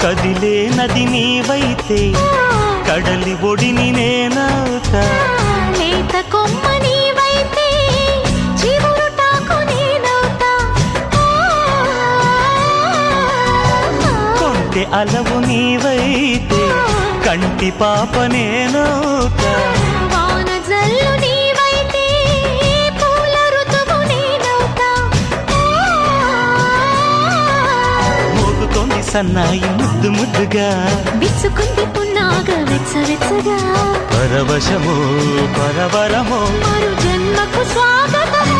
కదిలే నది నీవైతే కడలి ఒడిని నేనవుతా లేత కొమ్మ నీవైతే చివురుటాకు నేనవుతా కొంటె అలవు నీవైతే కంటి పాప నేనవుతా వాన జల్లు నీవైతే పూల ఋతువు నేనవుతా మోగుతోంది సన్నాయి ముద్దు ముద్దుగా విచ్చుకుంది పున్నాగ వెచ్చవెచ్చగా పరవశమో పరవరమో మరు జన్మకు స్వాగతము